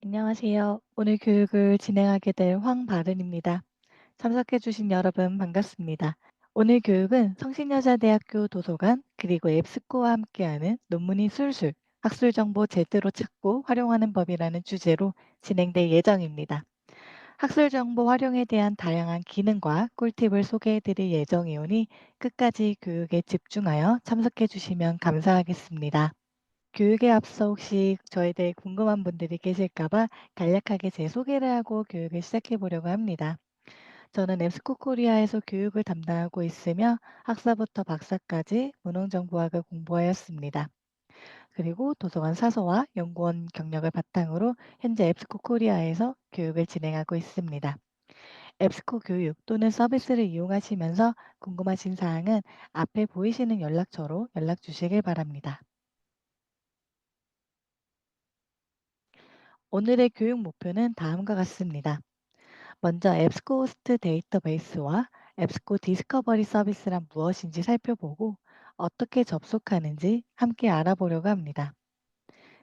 안녕하세요. 오늘 교육을 진행하게 될 황바른입니다. 참석해주신 여러분 반갑습니다. 오늘 교육은 성신여자대학교 도서관 그리고 앱스코와 함께하는 논문이 술술 학술 정보 제대로 찾고 활용하는 법이라는 주제로 진행될 예정입니다. 학술 정보 활용에 대한 다양한 기능과 꿀팁을 소개해드릴 예정이오니 끝까지 교육에 집중하여 참석해주시면 감사하겠습니다. 교육에 앞서 혹시 저에 대해 궁금한 분들이 계실까 봐 간략하게 제 소개를 하고 교육을 시작해 보려고 합니다. 저는 앱스코 코리아에서 교육을 담당하고 있으며 학사부터 박사까지 문헌정보학을 공부하였습니다. 그리고 도서관 사서와 연구원 경력을 바탕으로 현재 앱스코 코리아에서 교육을 진행하고 있습니다. 앱스코 교육 또는 서비스를 이용하시면서 궁금하신 사항은 앞에 보이시는 연락처로 연락 주시길 바랍니다. 오늘의 교육 목표는 다음과 같습니다. 먼저 앱스코 호스트 데이터베이스와 앱스코 디스커버리 서비스란 무엇인지 살펴보고 어떻게 접속하는지 함께 알아보려고 합니다.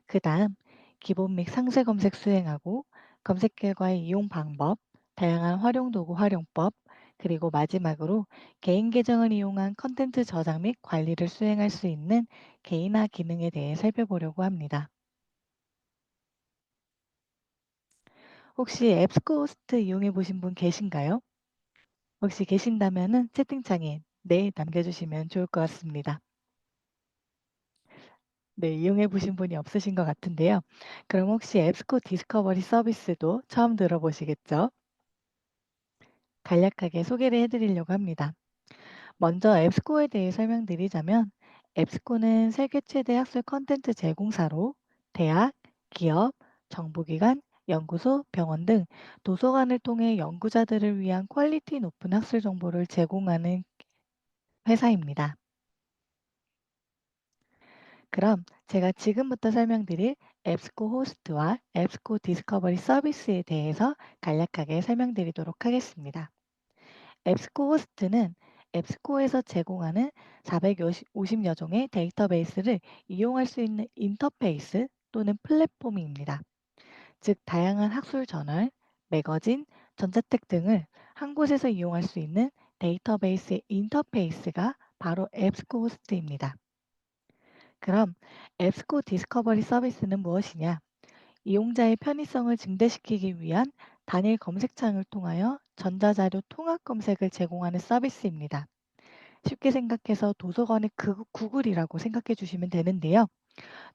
그 다음 기본 및 상세 검색 수행하고 검색 결과의 이용 방법, 다양한 활용 도구 활용법, 그리고 마지막으로 개인 계정을 이용한 컨텐츠 저장 및 관리를 수행할 수 있는 개인화 기능에 대해 살펴보려고 합니다. 혹시 앱스코 호스트 이용해 보신 분 계신가요? 혹시 계신다면은 채팅창에 네 남겨주시면 좋을 것 같습니다. 네, 이용해 보신 분이 없으신 것 같은데요. 그럼 혹시 앱스코 디스커버리 서비스도 처음 들어보시겠죠? 간략하게 소개를 해드리려고 합니다. 먼저 앱스코에 대해 설명드리자면 앱스코는 세계 최대 학술 콘텐츠 제공사로 대학, 기업, 정보기관, 연구소, 병원 등 도서관을 통해 연구자들을 위한 퀄리티 높은 학술 정보를 제공하는 회사입니다. 그럼 제가 지금부터 설명드릴 앱스코 호스트와 앱스코 디스커버리 서비스에 대해서 간략하게 설명드리도록 하겠습니다. 앱스코 호스트는 앱스코에서 제공하는 450여 종의 데이터베이스를 이용할 수 있는 인터페이스 또는 플랫폼입니다. 즉, 다양한 학술 저널, 매거진, 전자책 등을 한 곳에서 이용할 수 있는 데이터베이스의 인터페이스가 바로 앱스코 호스트입니다. 그럼 앱스코 디스커버리 서비스는 무엇이냐? 이용자의 편의성을 증대시키기 위한 단일 검색창을 통하여 전자자료 통합 검색을 제공하는 서비스입니다. 쉽게 생각해서 도서관의 구글이라고 생각해 주시면 되는데요.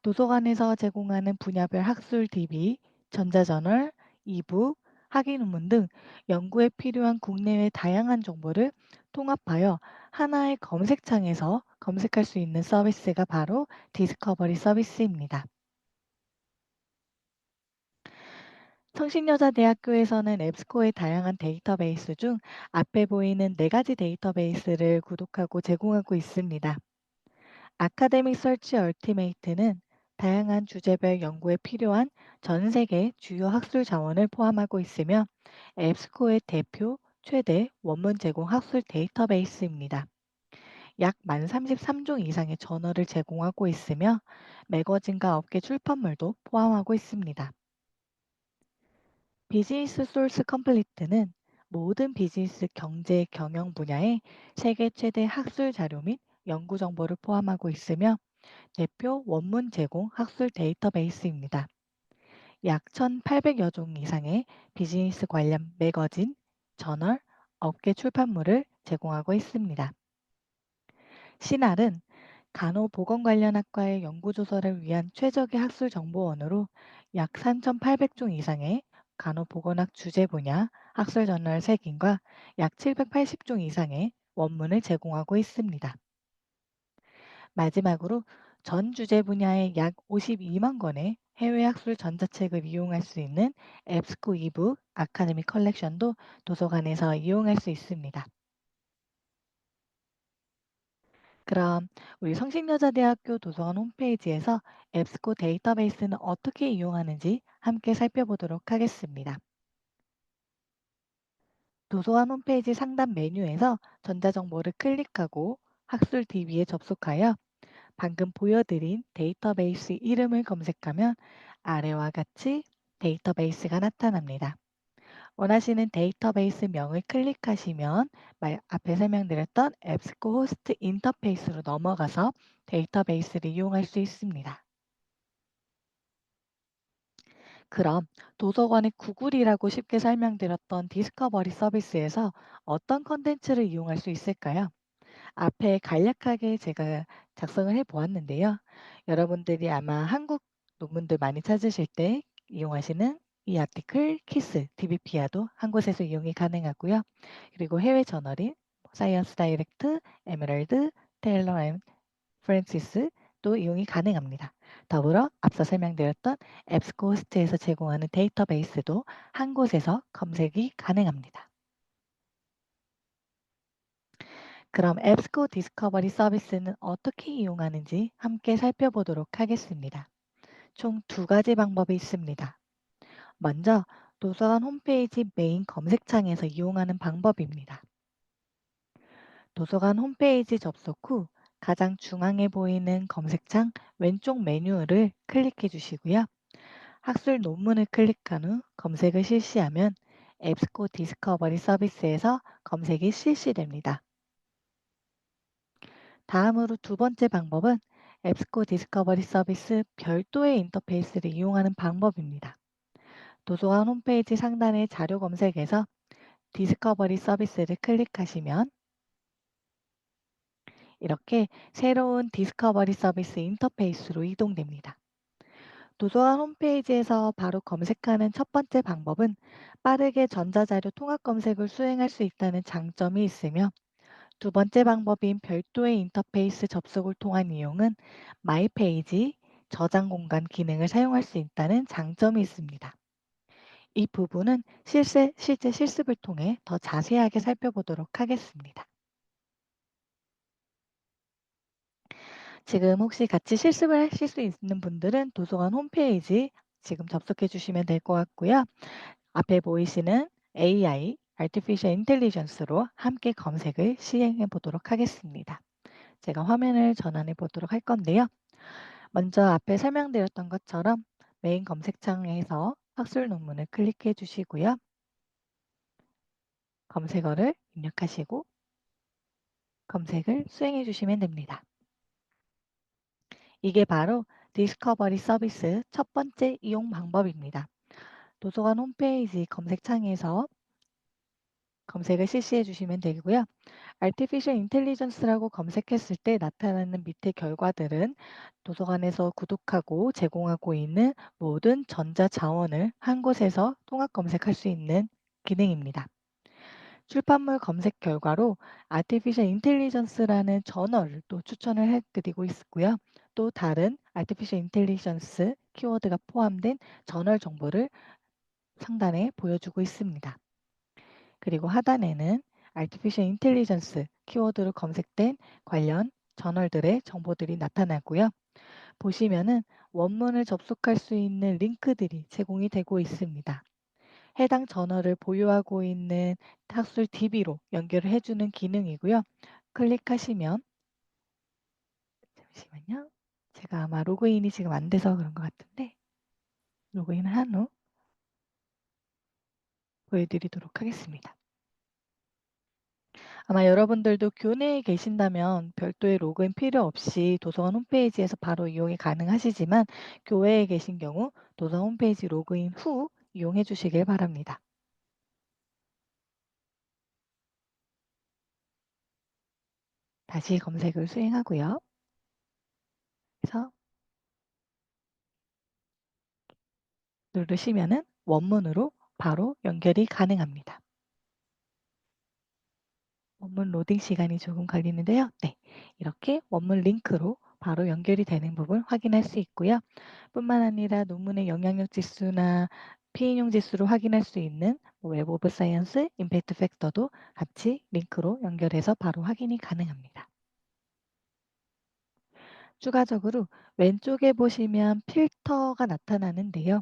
도서관에서 제공하는 분야별 학술 DB, 전자저널, 이북, 학위 논문 등 연구에 필요한 국내외 다양한 정보를 통합하여 하나의 검색창에서 검색할 수 있는 서비스가 바로 디스커버리 서비스입니다. 성신여자대학교에서는 앱스코의 다양한 데이터베이스 중 앞에 보이는 네 가지 데이터베이스를 구독하고 제공하고 있습니다. 아카데믹 서치 얼티메이트는 다양한 주제별 연구에 필요한 전 세계 주요 학술 자원을 포함하고 있으며 앱스코의 대표 최대 원문 제공 학술 데이터베이스입니다. 약 1033종 이상의 저널을 제공하고 있으며 매거진과 업계 출판물도 포함하고 있습니다. 비즈니스 소스 컴플리트는 모든 비즈니스 경제 경영 분야의 세계 최대 학술 자료 및 연구 정보를 포함하고 있으며 대표 원문 제공 학술 데이터베이스입니다. 약 1,800여 종 이상의 비즈니스 관련 매거진, 저널, 업계 출판물을 제공하고 있습니다. 신알은 간호보건 관련 학과의 연구조사를 위한 최적의 학술 정보원으로 약 3,800종 이상의 간호보건학 주제 분야 학술 저널 세긴과 약 780종 이상의 원문을 제공하고 있습니다. 마지막으로 전 주제 분야의 약 52만 권의 해외 학술 전자책을 이용할 수 있는 앱스코 이북 아카데미 컬렉션도 도서관에서 이용할 수 있습니다. 그럼 우리 성신여자대학교 도서관 홈페이지에서 앱스코 데이터베이스는 어떻게 이용하는지 함께 살펴보도록 하겠습니다. 도서관 홈페이지 상단 메뉴에서 전자정보를 클릭하고 학술 DB에 접속하여 방금 보여드린 데이터베이스 이름을 검색하면 아래와 같이 데이터베이스가 나타납니다. 원하시는 데이터베이스 명을 클릭하시면 앞에 설명드렸던 앱스코 호스트 인터페이스로 넘어가서 데이터베이스를 이용할 수 있습니다. 그럼 도서관의 구글이라고 쉽게 설명드렸던 디스커버리 서비스에서 어떤 컨텐츠를 이용할 수 있을까요? 앞에 간략하게 제가 작성을 해 보았는데요. 여러분들이 아마 한국 논문들 많이 찾으실 때 이용하시는 이 아티클, 키스, DBP야도 한 곳에서 이용이 가능하고요. 그리고 해외 저널인 사이언스 다이렉트, 에메랄드, 테일러 앤 프랜시스도 이용이 가능합니다. 더불어 앞서 설명드렸던 앱스코호스트에서 제공하는 데이터베이스도 한 곳에서 검색이 가능합니다. 그럼 앱스코 디스커버리 서비스는 어떻게 이용하는지 함께 살펴보도록 하겠습니다. 총 두 가지 방법이 있습니다. 먼저 도서관 홈페이지 메인 검색창에서 이용하는 방법입니다. 도서관 홈페이지 접속 후 가장 중앙에 보이는 검색창 왼쪽 메뉴를 클릭해 주시고요. 학술 논문을 클릭한 후 검색을 실시하면 앱스코 디스커버리 서비스에서 검색이 실시됩니다. 다음으로 두 번째 방법은 앱스코 디스커버리 서비스 별도의 인터페이스를 이용하는 방법입니다. 도서관 홈페이지 상단의 자료 검색에서 디스커버리 서비스를 클릭하시면 이렇게 새로운 디스커버리 서비스 인터페이스로 이동됩니다. 도서관 홈페이지에서 바로 검색하는 첫 번째 방법은 빠르게 전자자료 통합 검색을 수행할 수 있다는 장점이 있으며 두 번째 방법인 별도의 인터페이스 접속을 통한 이용은 마이 페이지, 저장 공간 기능을 사용할 수 있다는 장점이 있습니다. 이 부분은 실제 실습을 통해 더 자세하게 살펴보도록 하겠습니다. 지금 혹시 같이 실습을 하실 수 있는 분들은 도서관 홈페이지 지금 접속해 주시면 될 것 같고요. 앞에 보이시는 AI, Artificial Intelligence로 함께 검색을 시행해 보도록 하겠습니다. 제가 화면을 전환해 보도록 할 건데요. 먼저 앞에 설명드렸던 것처럼 메인 검색창에서 학술 논문을 클릭해 주시고요. 검색어를 입력하시고 검색을 수행해 주시면 됩니다. 이게 바로 디스커버리 서비스 첫 번째 이용 방법입니다. 도서관 홈페이지 검색창에서 검색을 실시해 주시면 되고요. Artificial Intelligence라고 검색했을 때 나타나는 밑에 결과들은 도서관에서 구독하고 제공하고 있는 모든 전자자원을 한 곳에서 통합 검색할 수 있는 기능입니다. 출판물 검색 결과로 Artificial Intelligence라는 저널을 또 추천을 해드리고 있고요. 또 다른 Artificial Intelligence 키워드가 포함된 저널 정보를 상단에 보여주고 있습니다. 그리고 하단에는 Artificial Intelligence 키워드로 검색된 관련 저널들의 정보들이 나타나고요. 보시면은 원문을 접속할 수 있는 링크들이 제공이 되고 있습니다. 해당 저널을 보유하고 있는 학술 DB로 연결을 해주는 기능이고요. 클릭하시면 잠시만요. 제가 아마 로그인이 지금 안 돼서 그런 것 같은데 로그인 한 후 보여드리도록 하겠습니다. 아마 여러분들도 교내에 계신다면 별도의 로그인 필요 없이 도서관 홈페이지에서 바로 이용이 가능하시지만 교외에 계신 경우 도서 홈페이지 로그인 후 이용해 주시길 바랍니다. 다시 검색을 수행하고요. 그래서 누르시면은 원문으로 바로 연결이 가능합니다. 원문 로딩 시간이 조금 걸리는데요. 네, 이렇게 원문 링크로 바로 연결이 되는 부분 확인할 수 있고요. 뿐만 아니라 논문의 영향력 지수나 피인용 지수를 확인할 수 있는 웹 오브 사이언스 임팩트 팩터도 같이 링크로 연결해서 바로 확인이 가능합니다. 추가적으로 왼쪽에 보시면 필터가 나타나는데요.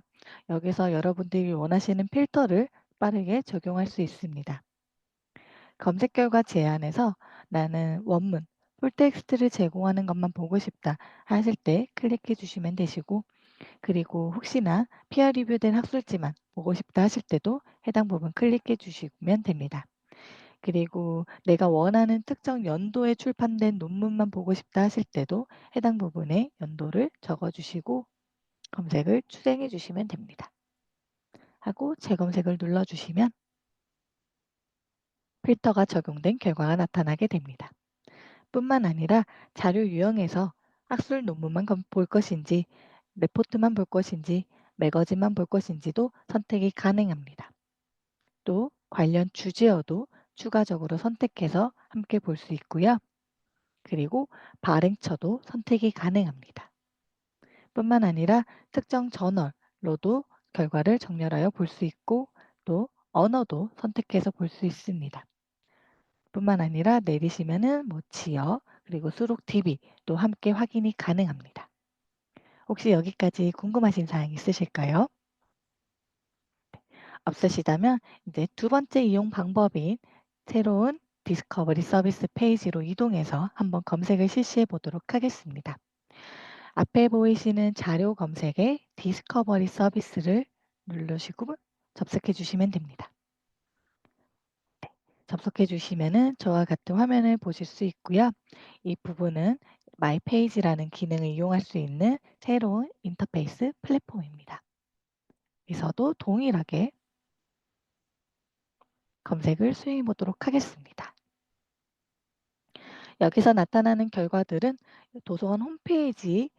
여기서 여러분들이 원하시는 필터를 빠르게 적용할 수 있습니다. 검색 결과 제안에서 나는 원문, 풀텍스트를 제공하는 것만 보고 싶다 하실 때 클릭해 주시면 되시고 그리고 혹시나 피어 리뷰된 학술지만 보고 싶다 하실 때도 해당 부분 클릭해 주시면 됩니다. 그리고 내가 원하는 특정 연도에 출판된 논문만 보고 싶다 하실 때도 해당 부분에 연도를 적어 주시고 검색을 추행해 주시면 됩니다. 하고 재검색을 눌러 주시면 필터가 적용된 결과가 나타나게 됩니다. 뿐만 아니라 자료 유형에서 학술 논문만 볼 것인지, 레포트만 볼 것인지, 매거진만 볼 것인지도 선택이 가능합니다. 또 관련 주제어도 추가적으로 선택해서 함께 볼 수 있고요. 그리고 발행처도 선택이 가능합니다. 뿐만 아니라 특정 저널로도 결과를 정렬하여 볼 수 있고 또 언어도 선택해서 볼 수 있습니다. 뿐만 아니라 내리시면은 뭐 지역 그리고 수록 DB도 함께 확인이 가능합니다. 혹시 여기까지 궁금하신 사항 있으실까요? 없으시다면 이제 두 번째 이용 방법인 새로운 디스커버리 서비스 페이지로 이동해서 한번 검색을 실시해 보도록 하겠습니다. 앞에 보이시는 자료 검색에 디스커버리 서비스를 누르시고 접속해 주시면 됩니다. 접속해 주시면은 저와 같은 화면을 보실 수 있고요. 이 부분은 마이 페이지라는 기능을 이용할 수 있는 새로운 인터페이스 플랫폼입니다. 여기서도 동일하게 검색을 수행해 보도록 하겠습니다. 여기서 나타나는 결과들은 도서관 홈페이지에서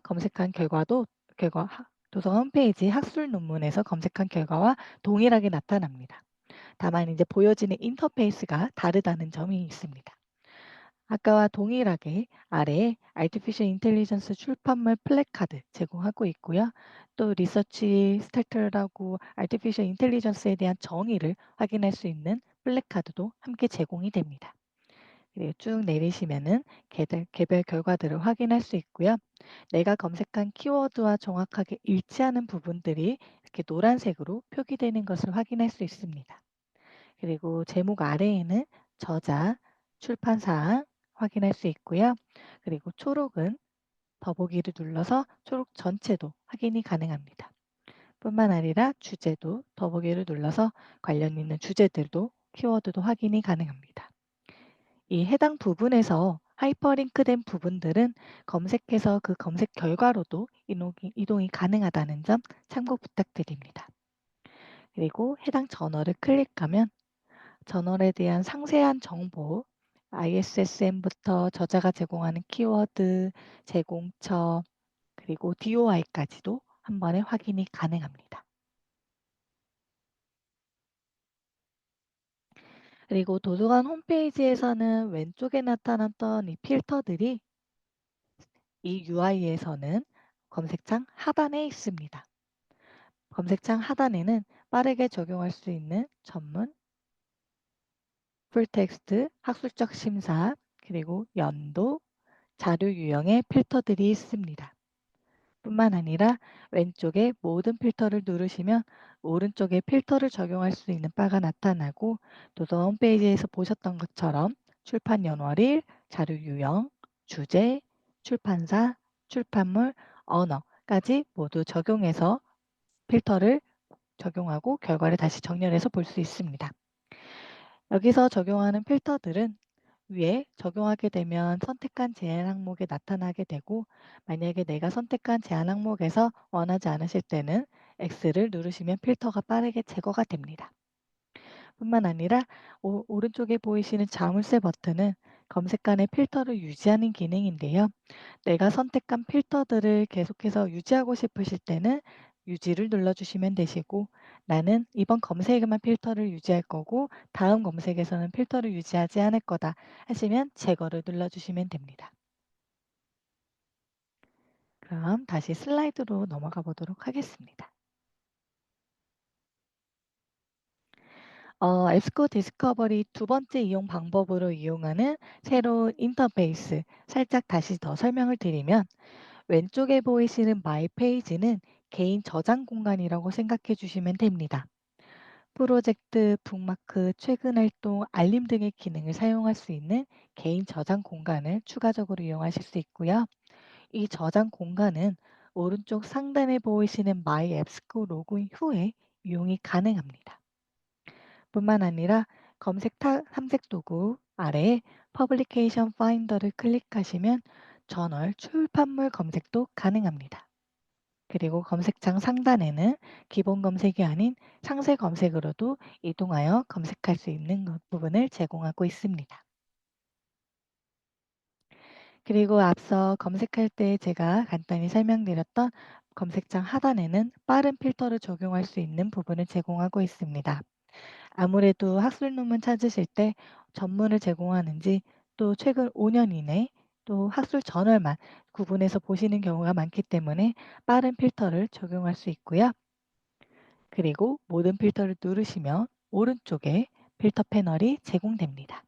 검색한 도서관 홈페이지 학술 논문에서 검색한 결과와 동일하게 나타납니다. 다만 이제 보여지는 인터페이스가 다르다는 점이 있습니다. 아까와 동일하게 아래에 Artificial Intelligence 출판물 플래카드 제공하고 있고요. 또 리서치 스타트라고 Artificial Intelligence에 대한 정의를 확인할 수 있는 플래카드도 함께 제공이 됩니다. 그리고 쭉 내리시면은 개별 결과들을 확인할 수 있고요. 내가 검색한 키워드와 정확하게 일치하는 부분들이 이렇게 노란색으로 표기되는 것을 확인할 수 있습니다. 그리고 제목 아래에는 저자, 출판사항 확인할 수 있고요. 그리고 초록은 더보기를 눌러서 초록 전체도 확인이 가능합니다. 뿐만 아니라 주제도 더보기를 눌러서 관련 있는 주제들도 키워드도 확인이 가능합니다. 이 해당 부분에서 하이퍼링크된 부분들은 검색해서 그 검색 결과로도 이동이 가능하다는 점 참고 부탁드립니다. 그리고 해당 저널을 클릭하면 저널에 대한 상세한 정보, ISSN부터 저자가 제공하는 키워드, 제공처, 그리고 DOI까지도 한 번에 확인이 가능합니다. 그리고 도서관 홈페이지에서는 왼쪽에 나타났던 이 필터들이 이 UI에서는 검색창 하단에 있습니다. 검색창 하단에는 빠르게 적용할 수 있는 전문, 풀텍스트, 학술적 심사, 그리고 연도, 자료 유형의 필터들이 있습니다. 뿐만 아니라 왼쪽에 모든 필터를 누르시면 오른쪽에 필터를 적용할 수 있는 바가 나타나고 도서 홈페이지에서 보셨던 것처럼 출판 연월일, 자료 유형, 주제, 출판사, 출판물, 언어까지 모두 적용해서 필터를 적용하고 결과를 다시 정렬해서 볼 수 있습니다. 여기서 적용하는 필터들은 위에 적용하게 되면 선택한 제한 항목에 나타나게 되고 만약에 내가 선택한 제한 항목에서 원하지 않으실 때는 X를 누르시면 필터가 빠르게 제거가 됩니다. 뿐만 아니라 오른쪽에 보이시는 자물쇠 버튼은 검색관의 필터를 유지하는 기능인데요. 내가 선택한 필터들을 계속해서 유지하고 싶으실 때는 유지를 눌러주시면 되시고 나는 이번 검색에만 필터를 유지할 거고 다음 검색에서는 필터를 유지하지 않을 거다 하시면 제거를 눌러주시면 됩니다. 그럼 다시 슬라이드로 넘어가 보도록 하겠습니다. 앱스코 디스커버리 두 번째 이용 방법으로 이용하는 새로운 인터페이스 살짝 다시 더 설명을 드리면 왼쪽에 보이시는 마이 페이지는 개인 저장 공간이라고 생각해 주시면 됩니다. 프로젝트, 북마크, 최근 활동, 알림 등의 기능을 사용할 수 있는 개인 저장 공간을 추가적으로 이용하실 수 있고요. 이 저장 공간은 오른쪽 상단에 보이시는 My 앱스코 로그인 후에 이용이 가능합니다. 뿐만 아니라 탐색 도구 아래에 퍼블리케이션 파인더를 클릭하시면 저널 출판물 검색도 가능합니다. 그리고 검색창 상단에는 기본 검색이 아닌 상세 검색으로도 이동하여 검색할 수 있는 부분을 제공하고 있습니다. 그리고 앞서 검색할 때 제가 간단히 설명드렸던 검색창 하단에는 빠른 필터를 적용할 수 있는 부분을 제공하고 있습니다. 아무래도 학술 논문 찾으실 때 전문을 제공하는지 또 최근 5년 이내 또 학술 저널만 구분해서 보시는 경우가 많기 때문에 빠른 필터를 적용할 수 있고요. 그리고 모든 필터를 누르시면 오른쪽에 필터 패널이 제공됩니다.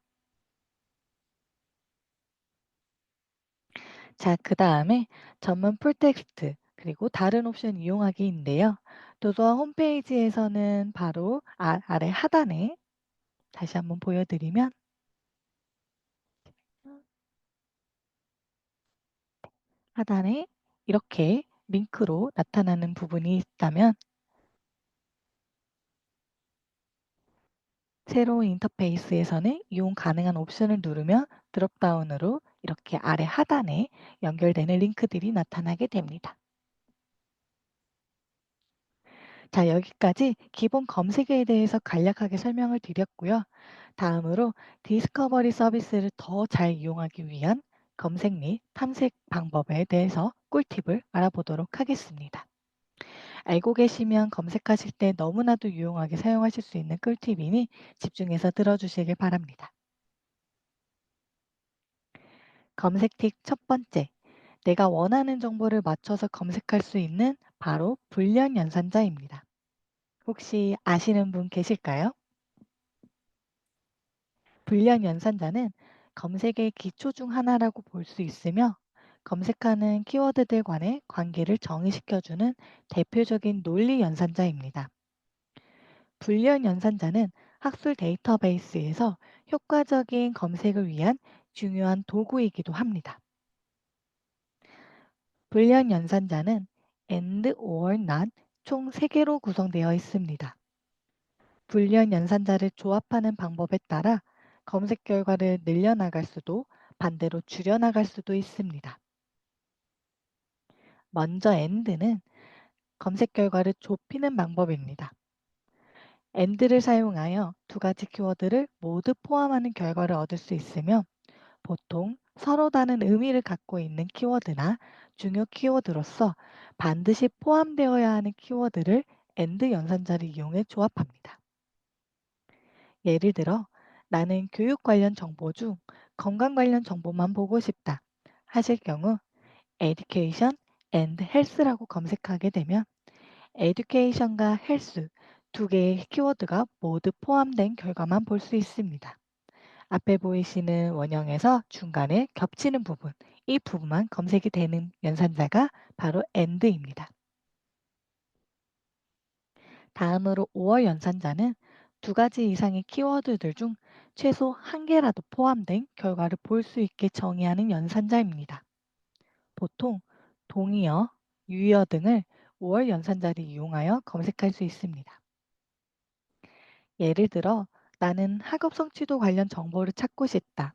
자, 그 다음에 전문 풀텍스트 그리고 다른 옵션 이용하기인데요. 도서관 홈페이지에서는 바로 아래 하단에 다시 한번 보여드리면 하단에 이렇게 링크로 나타나는 부분이 있다면 새로운 인터페이스에서는 이용 가능한 옵션을 누르면 드롭다운으로 이렇게 아래 하단에 연결되는 링크들이 나타나게 됩니다. 자, 여기까지 기본 검색에 대해서 간략하게 설명을 드렸고요. 다음으로 디스커버리 서비스를 더 잘 이용하기 위한 검색 및 탐색 방법에 대해서 꿀팁을 알아보도록 하겠습니다. 알고 계시면 검색하실 때 너무나도 유용하게 사용하실 수 있는 꿀팁이니 집중해서 들어주시길 바랍니다. 검색 팁 첫 번째, 내가 원하는 정보를 맞춰서 검색할 수 있는 바로 불량 연산자입니다. 혹시 아시는 분 계실까요? 불량 연산자는 검색의 기초 중 하나라고 볼 수 있으며 검색하는 키워드들 간의 관계를 정의시켜주는 대표적인 논리 연산자입니다. 불리언 연산자는 학술 데이터베이스에서 효과적인 검색을 위한 중요한 도구이기도 합니다. 불리언 연산자는 and, or, not 총 3개로 구성되어 있습니다. 불리언 연산자를 조합하는 방법에 따라 검색 결과를 늘려나갈 수도 반대로 줄여나갈 수도 있습니다. 먼저 and는 검색 결과를 좁히는 방법입니다. and를 사용하여 두 가지 키워드를 모두 포함하는 결과를 얻을 수 있으며 보통 서로 다른 의미를 갖고 있는 키워드나 중요 키워드로서 반드시 포함되어야 하는 키워드를 and 연산자를 이용해 조합합니다. 예를 들어 나는 교육 관련 정보 중 건강 관련 정보만 보고 싶다 하실 경우 education and health라고 검색하게 되면 education과 health 두 개의 키워드가 모두 포함된 결과만 볼 수 있습니다. 앞에 보이시는 원형에서 중간에 겹치는 부분, 이 부분만 검색이 되는 연산자가 바로 AND입니다. 다음으로 OR 연산자는 두 가지 이상의 키워드들 중 최소 한 개라도 포함된 결과를 볼 수 있게 정의하는 연산자입니다. 보통 동의어, 유의어 등을 OR 연산자를 이용하여 검색할 수 있습니다. 예를 들어 나는 학업 성취도 관련 정보를 찾고 싶다.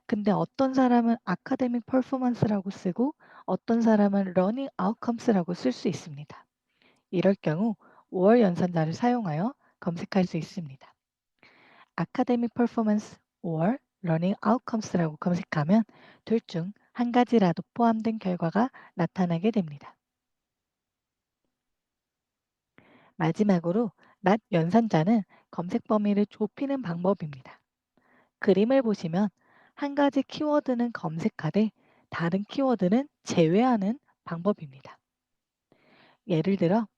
근데 어떤 사람은 아카데믹 퍼포먼스라고 쓰고 어떤 사람은 러닝 아웃컴스라고 쓸 수 있습니다. 이럴 경우 5월 연산자를 사용하여 검색할 수 있습니다. 아카데믹 퍼포먼스 5월 러닝 아웃컴스라고 검색하면 둘 중 한 가지라도 포함된 결과가 나타나게 됩니다. 마지막으로 낫 연산자는 검색 범위를 좁히는 방법입니다. 그림을 보시면 한 가지 키워드는 검색하되 다른 키워드는 제외하는 방법입니다. 예를 들어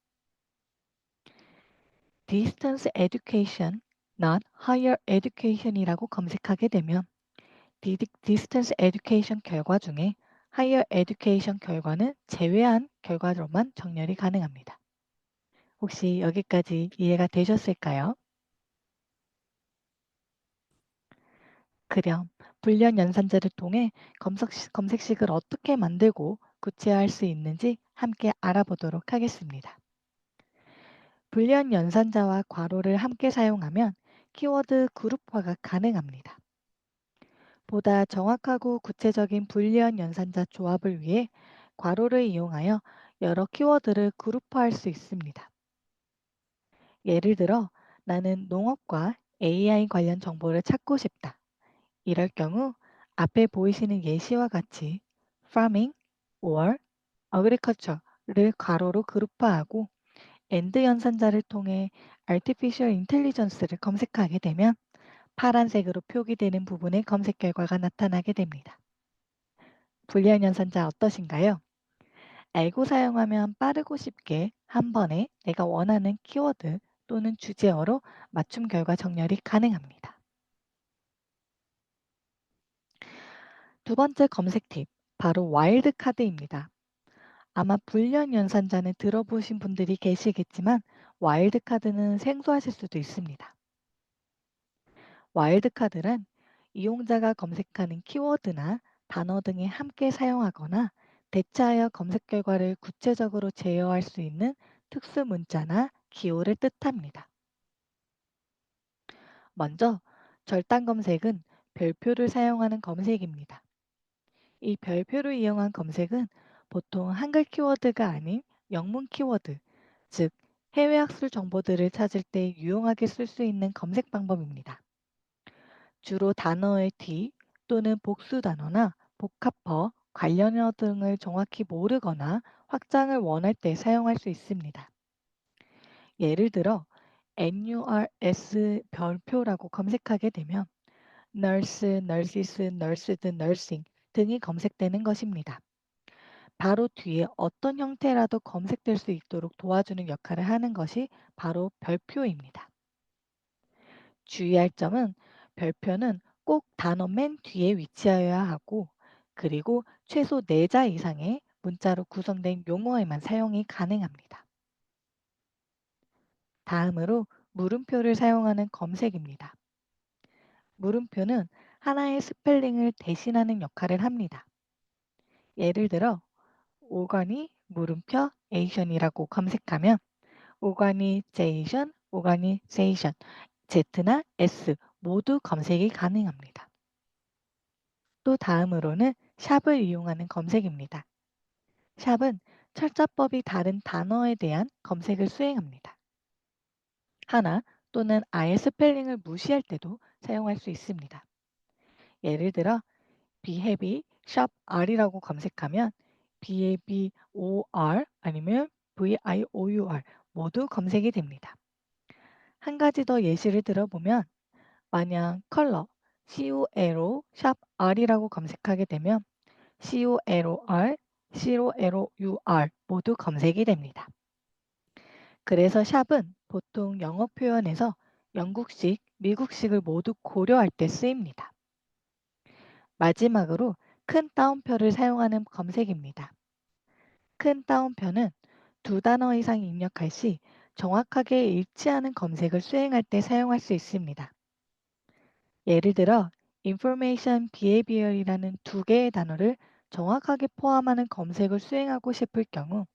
distance education, not higher education이라고 검색하게 되면 distance education 결과 중에 higher education 결과는 제외한 결과로만 정렬이 가능합니다. 혹시 여기까지 이해가 되셨을까요? 그럼 불련 연산자를 통해 검색식을 어떻게 만들고 구체화할 수 있는지 함께 알아보도록 하겠습니다. 불리한 연산자와 괄호를 함께 사용하면 키워드 그룹화가 가능합니다. 보다 정확하고 구체적인 불리한 연산자 조합을 위해 괄호를 이용하여 여러 키워드를 그룹화할 수 있습니다. 예를 들어, 나는 농업과 AI 관련 정보를 찾고 싶다. 이럴 경우 앞에 보이시는 예시와 같이 farming or agriculture를 괄호로 그룹화하고 AND 연산자를 통해 artificial intelligence를 검색하게 되면 파란색으로 표기되는 부분의 검색 결과가 나타나게 됩니다. 불리한 연산자 어떠신가요? 알고 사용하면 빠르고 쉽게 한 번에 내가 원하는 키워드 또는 주제어로 맞춤 결과 정렬이 가능합니다. 두 번째 검색 팁, 바로 와일드 카드입니다. 아마 불리한 연산자는 들어보신 분들이 계시겠지만 와일드 카드는 생소하실 수도 있습니다. 와일드 카드란 이용자가 검색하는 키워드나 단어 등에 함께 사용하거나 대체하여 검색 결과를 구체적으로 제어할 수 있는 특수 문자나 기호를 뜻합니다. 먼저 절단 검색은 별표를 사용하는 검색입니다. 이 별표를 이용한 검색은 보통 한글 키워드가 아닌 영문 키워드, 즉 해외 학술 정보들을 찾을 때 유용하게 쓸 수 있는 검색 방법입니다. 주로 단어의 뒤 또는 복수 단어나 복합어, 관련어 등을 정확히 모르거나 확장을 원할 때 사용할 수 있습니다. 예를 들어 NURS 별표라고 검색하게 되면 nurse, nurses, nursed, nursing 등이 검색되는 것입니다. 바로 뒤에 어떤 형태라도 검색될 수 있도록 도와주는 역할을 하는 것이 바로 별표입니다. 주의할 점은 별표는 꼭 단어 맨 뒤에 위치하여야 하고 그리고 최소 4자 이상의 문자로 구성된 용어에만 사용이 가능합니다. 다음으로 물음표를 사용하는 검색입니다. 물음표는 하나의 스펠링을 대신하는 역할을 합니다. 예를 들어 오가니 물음표 에이션이라고 검색하면 오가니제이션, 오가니제이션, Z나 S 모두 검색이 가능합니다. 또 다음으로는 샵을 이용하는 검색입니다. 샵은 철자법이 다른 단어에 대한 검색을 수행합니다. 하나 또는 아예 스펠링을 무시할 때도 사용할 수 있습니다. 예를 들어 behavi shop r이라고 검색하면 BABOR 아니면 VIOUR 모두 검색이 됩니다. 한 가지 더 예시를 들어보면 만약 컬러 COLO 샵 R이라고 검색하게 되면 COLOR, COLOUR 모두 검색이 됩니다. 그래서 샵은 보통 영어 표현에서 영국식, 미국식을 모두 고려할 때 쓰입니다. 마지막으로 큰 따옴표를 사용하는 검색입니다. 큰 따옴표는 두 단어 이상 입력할 시 정확하게 일치하는 검색을 수행할 때 사용할 수 있습니다. 예를 들어 information behavior이라는 두 개의 단어를 정확하게 포함하는 검색을 수행하고 싶을 경우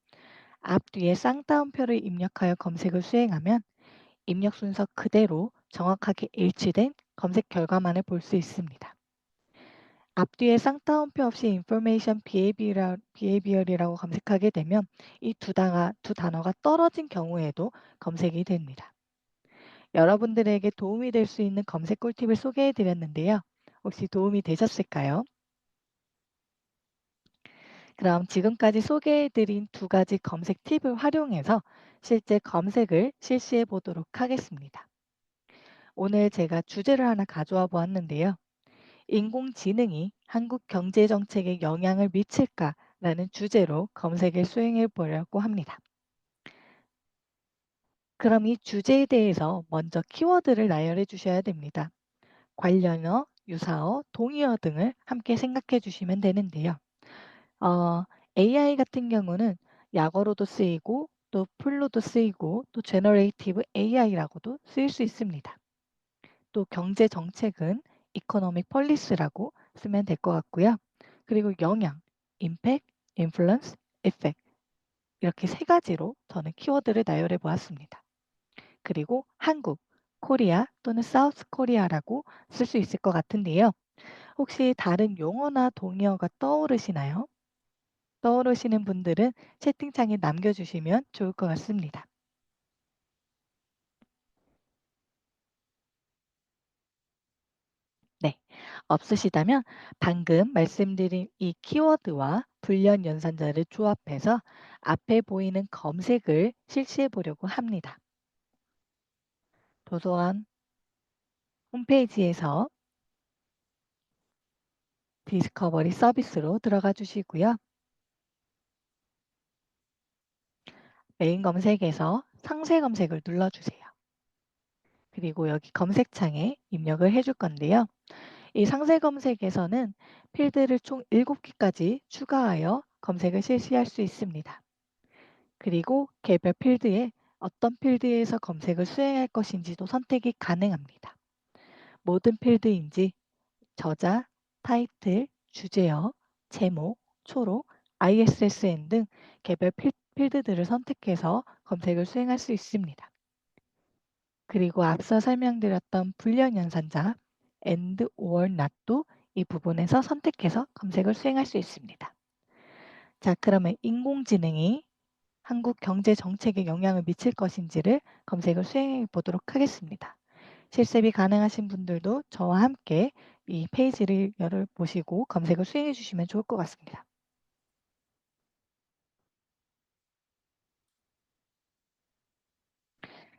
앞뒤에 쌍따옴표를 입력하여 검색을 수행하면 입력 순서 그대로 정확하게 일치된 검색 결과만을 볼 수 있습니다. 앞뒤에 쌍따옴표 없이 information behavior이라고 검색하게 되면 이 두 단어가 떨어진 경우에도 검색이 됩니다. 여러분들에게 도움이 될 수 있는 검색 꿀팁을 소개해 드렸는데요. 혹시 도움이 되셨을까요? 그럼 지금까지 소개해 드린 두 가지 검색 팁을 활용해서 실제 검색을 실시해 보도록 하겠습니다. 오늘 제가 주제를 하나 가져와 보았는데요. 인공지능이 한국 경제 정책에 영향을 미칠까라는 주제로 검색을 수행해 보려고 합니다. 그럼 이 주제에 대해서 먼저 키워드를 나열해 주셔야 됩니다. 관련어, 유사어, 동의어 등을 함께 생각해 주시면 되는데요. 어, AI 같은 경우는 약어로도 쓰이고 또 풀로도 쓰이고 또 제너레이티브 AI라고도 쓰일 수 있습니다. 또 경제 정책은 이코노믹 폴리스라고 쓰면 될 것 같고요. 그리고 영향, 임팩, influence, effect 이렇게 세 가지로 저는 키워드를 나열해 보았습니다. 그리고 한국, 코리아 또는 사우스 코리아라고 쓸 수 있을 것 같은데요. 혹시 다른 용어나 동의어가 떠오르시나요? 떠오르시는 분들은 채팅창에 남겨주시면 좋을 것 같습니다. 네, 없으시다면 방금 말씀드린 이 키워드와 불연 연산자를 조합해서 앞에 보이는 검색을 실시해 보려고 합니다. 도서관 홈페이지에서 디스커버리 서비스로 들어가 주시고요. 메인 검색에서 상세 검색을 눌러주세요. 그리고 여기 검색창에 입력을 해줄 건데요. 이 상세 검색에서는 필드를 총 7개까지 추가하여 검색을 실시할 수 있습니다. 그리고 개별 필드에 어떤 필드에서 검색을 수행할 것인지도 선택이 가능합니다. 모든 필드인지 저자, 타이틀, 주제어, 제목, 초록, ISSN 등 개별 필드들을 선택해서 검색을 수행할 수 있습니다. 그리고 앞서 설명드렸던 불량 연산자 and or not도 이 부분에서 선택해서 검색을 수행할 수 있습니다. 자, 그러면 인공지능이 한국 경제 정책에 영향을 미칠 것인지를 검색을 수행해 보도록 하겠습니다. 실습이 가능하신 분들도 저와 함께 이 페이지를 열어보시고 검색을 수행해 주시면 좋을 것 같습니다.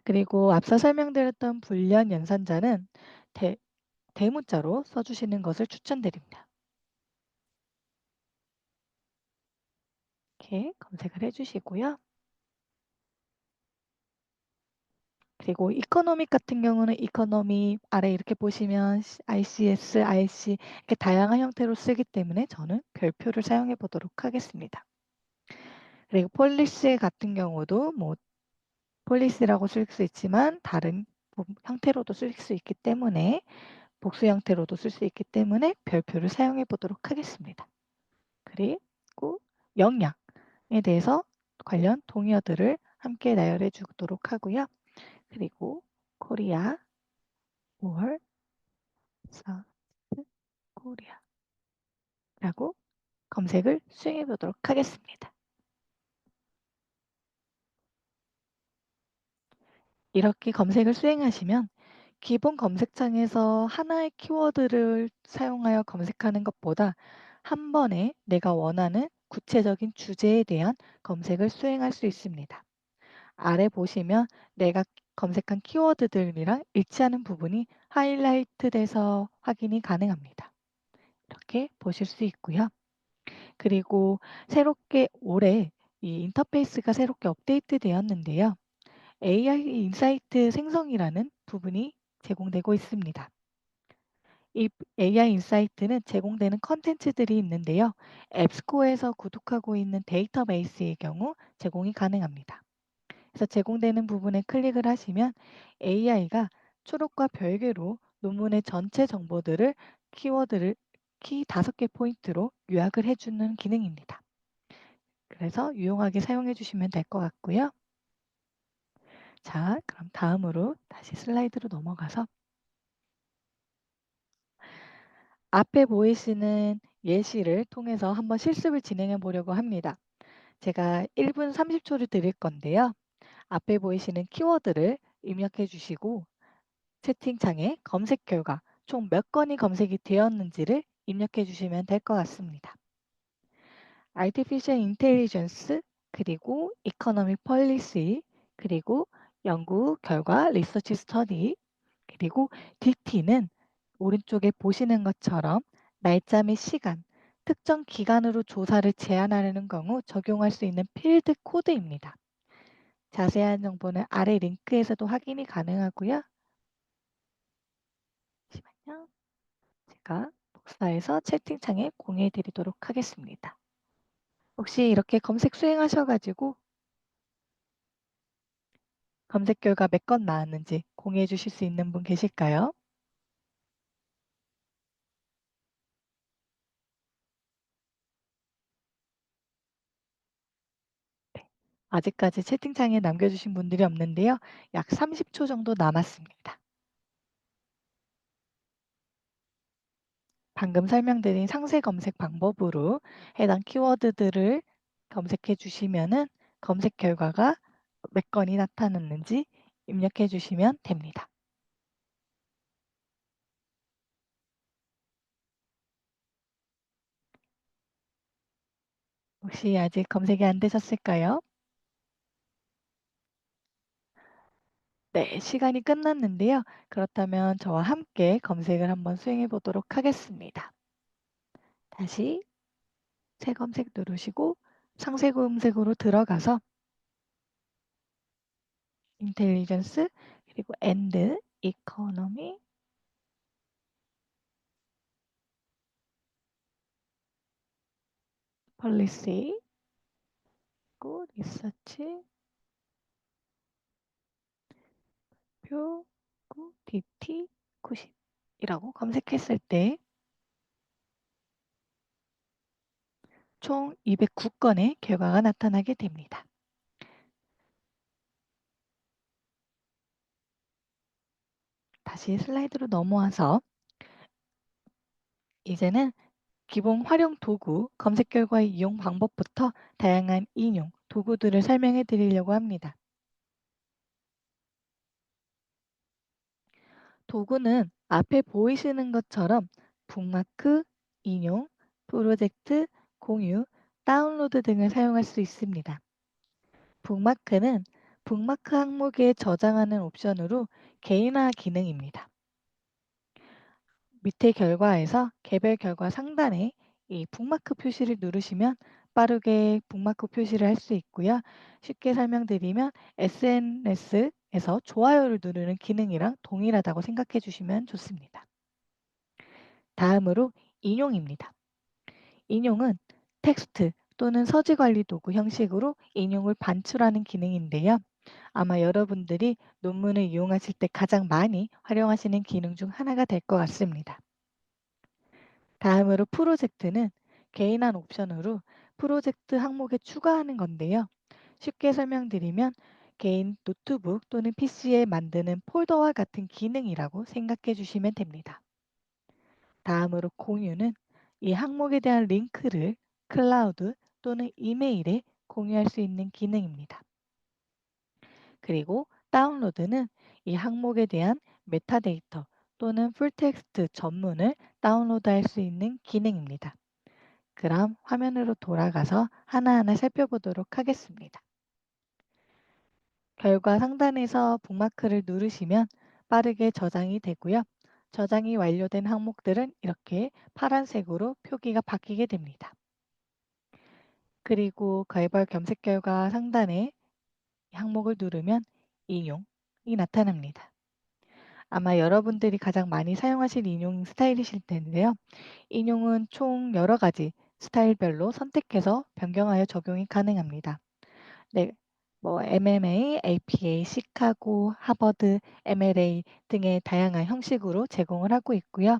그리고 앞서 설명드렸던 불연 연산자는 대문자로 써주시는 것을 추천드립니다. 이렇게 검색을 해주시고요. 그리고 이코노믹 같은 경우는 이코노미 아래 이렇게 보시면 ICS, IC 이렇게 다양한 형태로 쓰기 때문에 저는 별표를 사용해 보도록 하겠습니다. 그리고 폴리시 같은 경우도 뭐 폴리시라고 쓸 수 있지만 다른 형태로도 쓸 수 있기 때문에 복수 형태로도 쓸 수 있기 때문에 별표를 사용해 보도록 하겠습니다. 그리고 영양에 대해서 관련 동의어들을 함께 나열해 주도록 하고요. 그리고 코리아 5월 사우스 코리아라고 검색을 수행해 보도록 하겠습니다. 이렇게 검색을 수행하시면 기본 검색창에서 하나의 키워드를 사용하여 검색하는 것보다 한 번에 내가 원하는 구체적인 주제에 대한 검색을 수행할 수 있습니다. 아래 보시면 내가 검색한 키워드들이랑 일치하는 부분이 하이라이트 돼서 확인이 가능합니다. 이렇게 보실 수 있고요. 그리고 새롭게 올해 이 인터페이스가 새롭게 업데이트 되었는데요. AI 인사이트 생성이라는 부분이 제공되고 있습니다. 이 AI 인사이트는 제공되는 컨텐츠들이 있는데요. 앱스코어에서 구독하고 있는 데이터베이스의 경우 제공이 가능합니다. 그래서 제공되는 부분에 클릭을 하시면 AI가 초록과 별개로 논문의 전체 정보들을 키워드를 키 5개 포인트로 요약을 해주는 기능입니다. 그래서 유용하게 사용해 주시면 될 것 같고요. 자, 그럼 다음으로 다시 슬라이드로 넘어가서 앞에 보이시는 예시를 통해서 한번 실습을 진행해 보려고 합니다. 제가 1분 30초를 드릴 건데요. 앞에 보이시는 키워드를 입력해 주시고 채팅창에 검색 결과 총 몇 건이 검색이 되었는지를 입력해 주시면 될 것 같습니다. Artificial Intelligence 그리고 Economic Policy 그리고 연구 결과 Research Study 그리고 DT는 오른쪽에 보시는 것처럼 날짜 및 시간, 특정 기간으로 조사를 제한하려는 경우 적용할 수 있는 필드 코드입니다. 자세한 정보는 아래 링크에서도 확인이 가능하고요. 잠시만요. 제가 복사해서 채팅창에 공유해 드리도록 하겠습니다. 혹시 이렇게 검색 수행하셔가지고 검색 결과 몇 건 나왔는지 공유해 주실 수 있는 분 계실까요? 아직까지 채팅창에 남겨주신 분들이 없는데요. 약 30초 정도 남았습니다. 방금 설명드린 상세 검색 방법으로 해당 키워드들을 검색해 주시면은 검색 결과가 몇 건이 나타났는지 입력해 주시면 됩니다. 혹시 아직 검색이 안 되셨을까요? 네, 시간이 끝났는데요. 그렇다면 저와 함께 검색을 한번 수행해 보도록 하겠습니다. 다시 새 검색 누르시고 상세 검색으로 들어가서 인텔리전스 그리고 엔드 이코노미 폴리시 그리고 리서치 표 DT 90이라고 검색했을 때 총 209건의 결과가 나타나게 됩니다. 다시 슬라이드로 넘어와서 이제는 기본 활용 도구, 검색 결과의 이용 방법부터 다양한 인용, 도구들을 설명해 드리려고 합니다. 도구는 앞에 보이시는 것처럼 북마크, 인용, 프로젝트, 공유, 다운로드 등을 사용할 수 있습니다. 북마크는 북마크 항목에 저장하는 옵션으로 개인화 기능입니다. 밑에 결과에서 개별 결과 상단에 이 북마크 표시를 누르시면 빠르게 북마크 표시를 할 수 있고요. 쉽게 설명드리면 SNS에서 좋아요를 누르는 기능이랑 동일하다고 생각해 주시면 좋습니다. 다음으로 인용입니다. 인용은 텍스트 또는 서지 관리 도구 형식으로 인용을 반출하는 기능인데요. 아마 여러분들이 논문을 이용하실 때 가장 많이 활용하시는 기능 중 하나가 될 것 같습니다. 다음으로 프로젝트는 개인한 옵션으로 프로젝트 항목에 추가하는 건데요. 쉽게 설명드리면 개인 노트북 또는 PC에 만드는 폴더와 같은 기능이라고 생각해 주시면 됩니다. 다음으로 공유는 이 항목에 대한 링크를 클라우드 또는 이메일에 공유할 수 있는 기능입니다. 그리고 다운로드는 이 항목에 대한 메타데이터 또는 풀텍스트 전문을 다운로드할 수 있는 기능입니다. 그럼 화면으로 돌아가서 하나하나 살펴보도록 하겠습니다. 결과 상단에서 북마크를 누르시면 빠르게 저장이 되고요. 저장이 완료된 항목들은 이렇게 파란색으로 표기가 바뀌게 됩니다. 그리고 개별 검색 결과 상단에 항목을 누르면 인용이 나타납니다. 아마 여러분들이 가장 많이 사용하실 인용 스타일이실 텐데요. 인용은 총 여러 가지 스타일별로 선택해서 변경하여 적용이 가능합니다. 네, 뭐 MMA, APA, 시카고, 하버드, MLA 등의 다양한 형식으로 제공을 하고 있고요.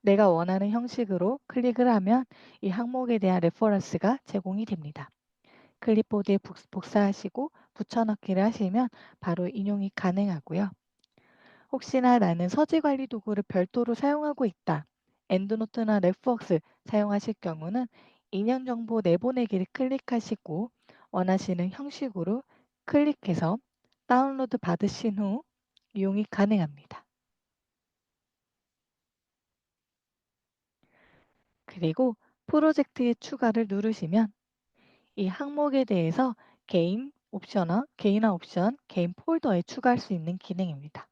내가 원하는 형식으로 클릭을 하면 이 항목에 대한 레퍼런스가 제공이 됩니다. 클립보드에 복사하시고 붙여넣기를 하시면 바로 인용이 가능하고요. 혹시나 나는 서지 관리 도구를 별도로 사용하고 있다. 엔드노트나 랩웍스 사용하실 경우는 인용 정보 내보내기를 클릭하시고 원하시는 형식으로 클릭해서 다운로드 받으신 후 이용이 가능합니다. 그리고 프로젝트의 추가를 누르시면 이 항목에 대해서 개인화 옵션, 개인 폴더에 추가할 수 있는 기능입니다.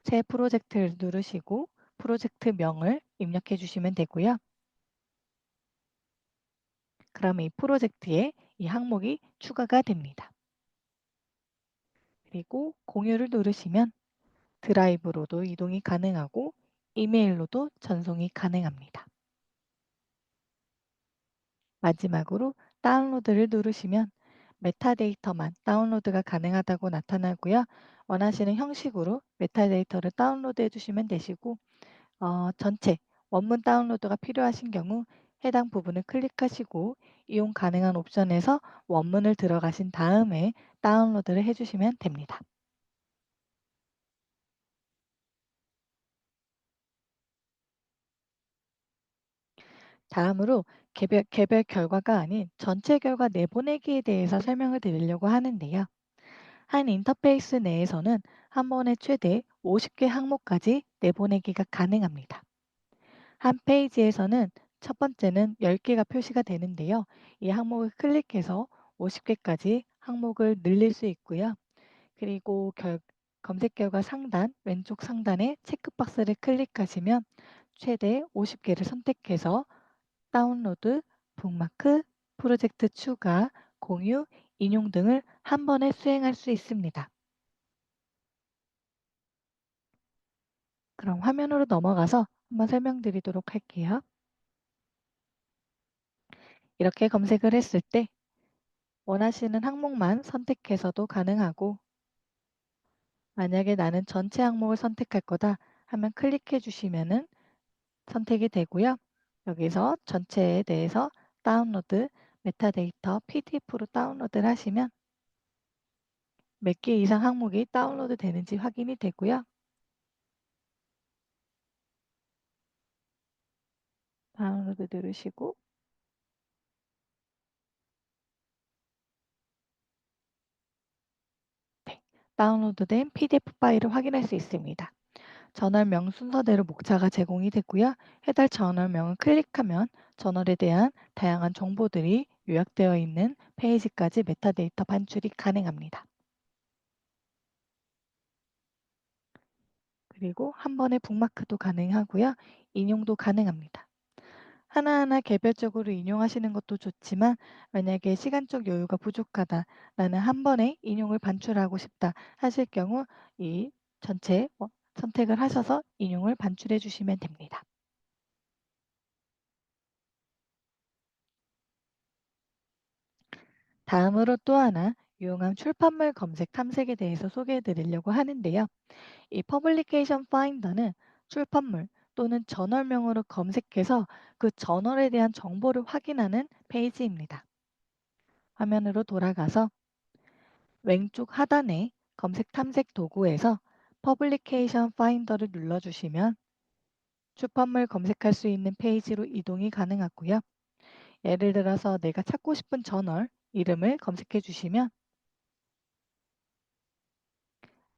새 프로젝트를 누르시고 프로젝트명을 입력해 주시면 되고요. 그러면 이 프로젝트에 이 항목이 추가가 됩니다. 그리고 공유를 누르시면 드라이브로도 이동이 가능하고 이메일로도 전송이 가능합니다. 마지막으로 다운로드를 누르시면 메타데이터만 다운로드가 가능하다고 나타나고요. 원하시는 형식으로 메타데이터를 다운로드 해주시면 되시고 전체 원문 다운로드가 필요하신 경우 해당 부분을 클릭하시고 이용 가능한 옵션에서 원문을 들어가신 다음에 다운로드를 해주시면 됩니다. 다음으로 개별 결과가 아닌 전체 결과 내보내기에 대해서 설명을 드리려고 하는데요. 한 인터페이스 내에서는 한 번에 최대 50개 항목까지 내보내기가 가능합니다. 한 페이지에서는 첫 번째는 10개가 표시가 되는데요. 이 항목을 클릭해서 50개까지 항목을 늘릴 수 있고요. 그리고 검색 결과 상단 왼쪽 상단에 체크박스를 클릭하시면 최대 50개를 선택해서 다운로드, 북마크, 프로젝트 추가, 공유, 인용 등을 한 번에 수행할 수 있습니다. 그럼 화면으로 넘어가서 한번 설명드리도록 할게요. 이렇게 검색을 했을 때 원하시는 항목만 선택해서도 가능하고 만약에 나는 전체 항목을 선택할 거다 하면 클릭해 주시면은 선택이 되고요. 여기서 전체에 대해서 다운로드, 메타데이터 PDF로 다운로드를 하시면 몇 개 이상 항목이 다운로드 되는지 확인이 되고요. 다운로드 누르시고 네, 다운로드된 PDF 파일을 확인할 수 있습니다. 저널명 순서대로 목차가 제공이 되고요. 해당 저널명을 클릭하면 저널에 대한 다양한 정보들이 요약되어 있는 페이지까지 메타데이터 반출이 가능합니다. 그리고 한 번에 북마크도 가능하고요. 인용도 가능합니다. 하나하나 개별적으로 인용하시는 것도 좋지만 만약에 시간적 여유가 부족하다, 나는 한 번에 인용을 반출하고 싶다 하실 경우 이 전체 선택을 하셔서 인용을 반출해 주시면 됩니다. 다음으로 또 하나 유용한 출판물 검색 탐색에 대해서 소개해 드리려고 하는데요. 이 퍼블리케이션 파인더는 출판물 또는 저널명으로 검색해서 그 저널에 대한 정보를 확인하는 페이지입니다. 화면으로 돌아가서 왼쪽 하단에 검색 탐색 도구에서 퍼블리케이션 파인더를 눌러주시면 출판물 검색할 수 있는 페이지로 이동이 가능하고요. 예를 들어서 내가 찾고 싶은 저널 이름을 검색해 주시면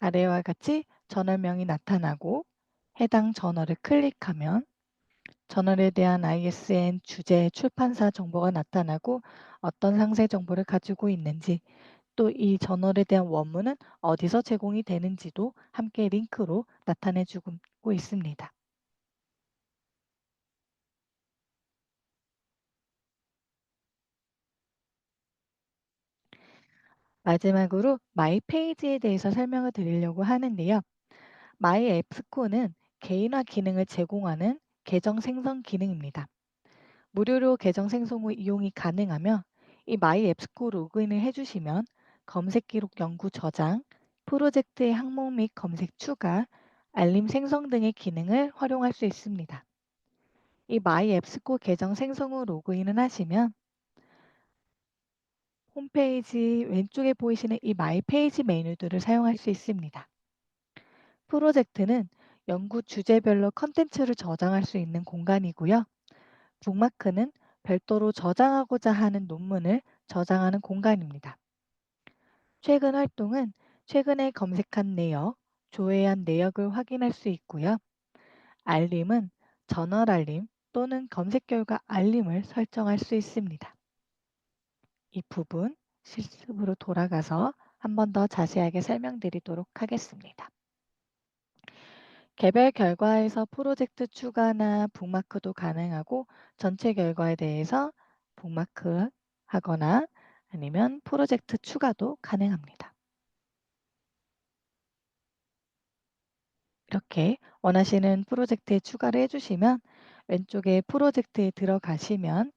아래와 같이 저널명이 나타나고 해당 저널을 클릭하면 저널에 대한 ISN, 주제, 출판사 정보가 나타나고 어떤 상세 정보를 가지고 있는지 또 이 저널에 대한 원문은 어디서 제공이 되는지도 함께 링크로 나타내 주고 있습니다. 마지막으로 마이 페이지에 대해서 설명을 드리려고 하는데요. 마이 앱스코는 개인화 기능을 제공하는 계정 생성 기능입니다. 무료로 계정 생성 후 이용이 가능하며 이 마이 앱스코 로그인을 해주시면 검색 기록 연구 저장, 프로젝트의 항목 및 검색 추가, 알림 생성 등의 기능을 활용할 수 있습니다. 이 마이 앱스코 계정 생성 후 로그인을 하시면 홈페이지 왼쪽에 보이시는 이 마이 페이지 메뉴들을 사용할 수 있습니다. 프로젝트는 연구 주제별로 컨텐츠를 저장할 수 있는 공간이고요. 북마크는 별도로 저장하고자 하는 논문을 저장하는 공간입니다. 최근 활동은 최근에 검색한 내역, 조회한 내역을 확인할 수 있고요. 알림은 저널 알림 또는 검색 결과 알림을 설정할 수 있습니다. 이 부분 실습으로 돌아가서 한 번 더 자세하게 설명드리도록 하겠습니다. 개별 결과에서 프로젝트 추가나 북마크도 가능하고 전체 결과에 대해서 북마크 하거나 아니면 프로젝트 추가도 가능합니다. 이렇게 원하시는 프로젝트에 추가를 해주시면 왼쪽에 프로젝트에 들어가시면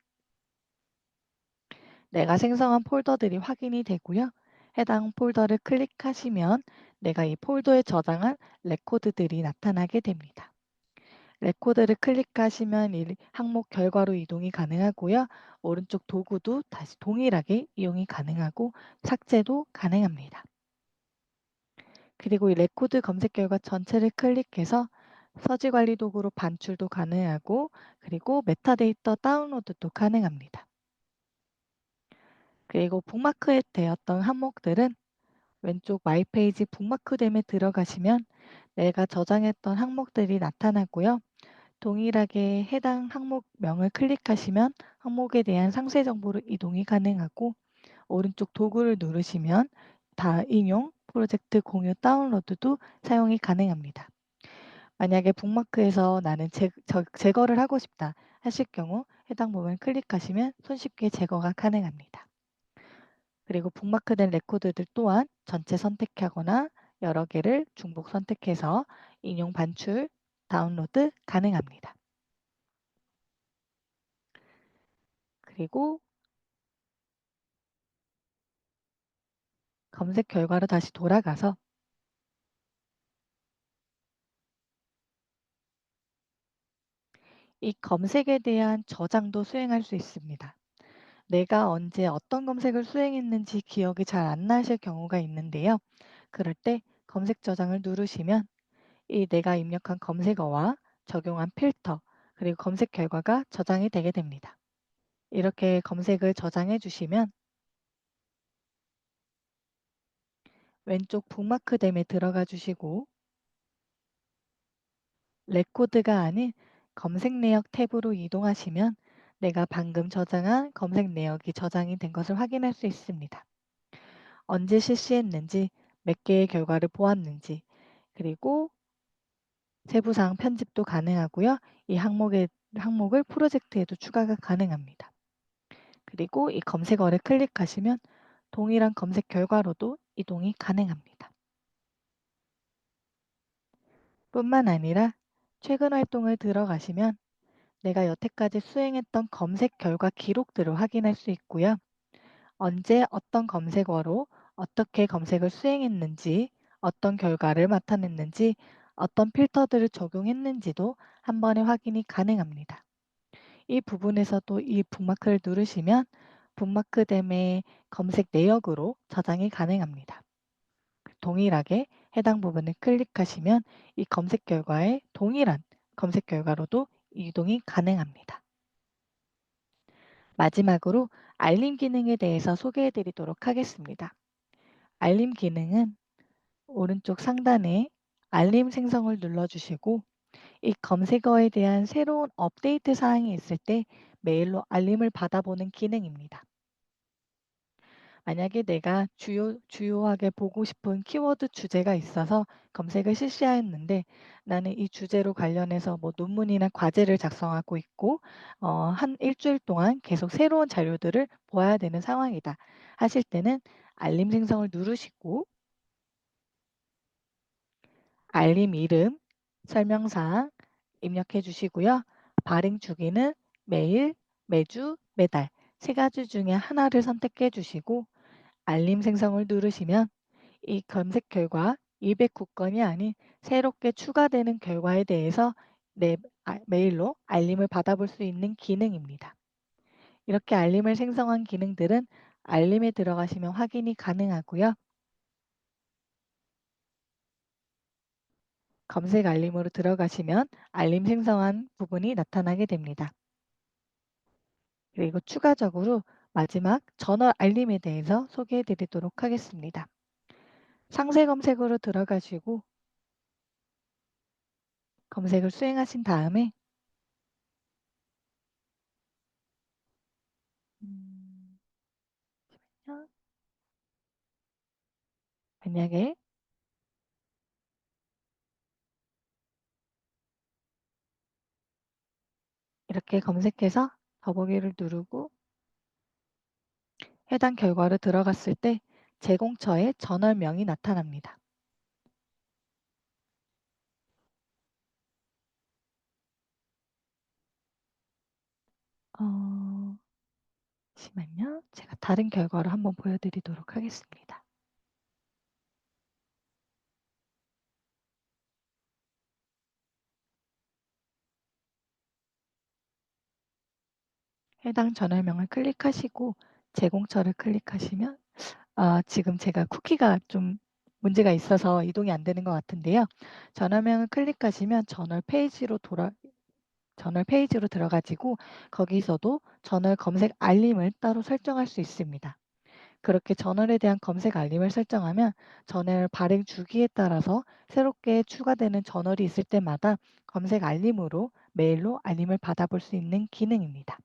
내가 생성한 폴더들이 확인이 되고요. 해당 폴더를 클릭하시면 내가 이 폴더에 저장한 레코드들이 나타나게 됩니다. 레코드를 클릭하시면 이 항목 결과로 이동이 가능하고요. 오른쪽 도구도 다시 동일하게 이용이 가능하고 삭제도 가능합니다. 그리고 이 레코드 검색 결과 전체를 클릭해서 서지 관리 도구로 반출도 가능하고 그리고 메타데이터 다운로드도 가능합니다. 그리고 북마크에 되었던 항목들은 왼쪽 마이 페이지 북마크됨에 들어가시면 내가 저장했던 항목들이 나타나고요. 동일하게 해당 항목명을 클릭하시면 항목에 대한 상세 정보로 이동이 가능하고 오른쪽 도구를 누르시면 다 인용, 프로젝트 공유 다운로드도 사용이 가능합니다. 만약에 북마크에서 나는 제거를 하고 싶다 하실 경우 해당 부분 클릭하시면 손쉽게 제거가 가능합니다. 그리고 북마크된 레코드들 또한 전체 선택하거나 여러 개를 중복 선택해서 인용 반출, 다운로드 가능합니다. 그리고 검색 결과로 다시 돌아가서 이 검색에 대한 저장도 수행할 수 있습니다. 내가 언제 어떤 검색을 수행했는지 기억이 잘 안 나실 경우가 있는데요. 그럴 때 검색 저장을 누르시면 이 내가 입력한 검색어와 적용한 필터, 그리고 검색 결과가 저장이 되게 됩니다. 이렇게 검색을 저장해 주시면 왼쪽 북마크됨에 들어가 주시고 레코드가 아닌 검색 내역 탭으로 이동하시면 내가 방금 저장한 검색 내역이 저장이 된 것을 확인할 수 있습니다. 언제 실시했는지, 몇 개의 결과를 보았는지, 그리고 세부사항 편집도 가능하고요. 이 항목을 프로젝트에도 추가가 가능합니다. 그리고 이 검색어를 클릭하시면 동일한 검색 결과로도 이동이 가능합니다. 뿐만 아니라 최근 활동을 들어가시면 내가 여태까지 수행했던 검색 결과 기록들을 확인할 수 있고요. 언제 어떤 검색어로 어떻게 검색을 수행했는지, 어떤 결과를 나타냈는지, 어떤 필터들을 적용했는지도 한 번에 확인이 가능합니다. 이 부분에서도 이 북마크를 누르시면 북마크됨의 검색 내역으로 저장이 가능합니다. 동일하게 해당 부분을 클릭하시면 이 검색 결과에 동일한 검색 결과로도 이동이 가능합니다. 마지막으로 알림 기능에 대해서 소개해 드리도록 하겠습니다. 알림 기능은 오른쪽 상단에 알림 생성을 눌러주시고 이 검색어에 대한 새로운 업데이트 사항이 있을 때 메일로 알림을 받아보는 기능입니다. 만약에 내가 주요하게 보고 싶은 키워드 주제가 있어서 검색을 실시하였는데 나는 이 주제로 관련해서 뭐 논문이나 과제를 작성하고 있고 한 일주일 동안 계속 새로운 자료들을 보아야 되는 상황이다 하실 때는 알림 생성을 누르시고 알림 이름, 설명사항 입력해 주시고요. 발행 주기는 매일, 매주, 매달 세 가지 중에 하나를 선택해 주시고 알림 생성을 누르시면 이 검색 결과 209건이 아닌 새롭게 추가되는 결과에 대해서 메일로 알림을 받아볼 수 있는 기능입니다. 이렇게 알림을 생성한 기능들은 알림에 들어가시면 확인이 가능하고요. 검색 알림으로 들어가시면 알림 생성한 부분이 나타나게 됩니다. 그리고 추가적으로 마지막 전원 알림에 대해서 소개해 드리도록 하겠습니다. 상세 검색으로 들어가시고 검색을 수행하신 다음에 음, 만약에 이렇게 검색해서 더보기를 누르고 해당 결과를 들어갔을 때 제공처의 전월명이 나타납니다. 어, 잠시만요. 제가 다른 결과로 한번 보여드리도록 하겠습니다. 해당 전화명을 클릭하시고 제공처를 클릭하시면 지금 제가 쿠키가 좀 문제가 있어서 이동이 안 되는 것 같은데요. 전화명을 클릭하시면 저널 페이지로 들어 가지고 거기서도 저널 검색 알림을 따로 설정할 수 있습니다. 그렇게 저널에 대한 검색 알림을 설정하면 저널 발행 주기에 따라서 새롭게 추가되는 저널이 있을 때마다 검색 알림으로 메일로 알림을 받아볼 수 있는 기능입니다.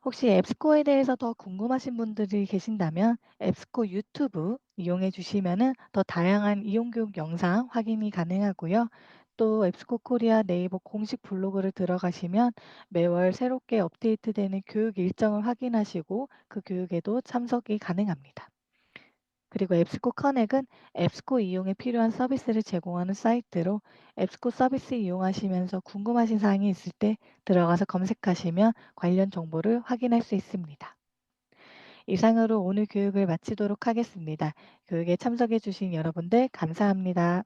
혹시 앱스코어에 대해서 더 궁금하신 분들이 계신다면 앱스코 유튜브 이용해 주시면은 더 다양한 이용 교육 영상 확인이 가능하고요. 또 앱스코 코리아 네이버 공식 블로그를 들어가시면 매월 새롭게 업데이트되는 교육 일정을 확인하시고 그 교육에도 참석이 가능합니다. 그리고 앱스코 커넥은 앱스코 이용에 필요한 서비스를 제공하는 사이트로 앱스코 서비스 이용하시면서 궁금하신 사항이 있을 때 들어가서 검색하시면 관련 정보를 확인할 수 있습니다. 이상으로 오늘 교육을 마치도록 하겠습니다. 교육에 참석해 주신 여러분들 감사합니다.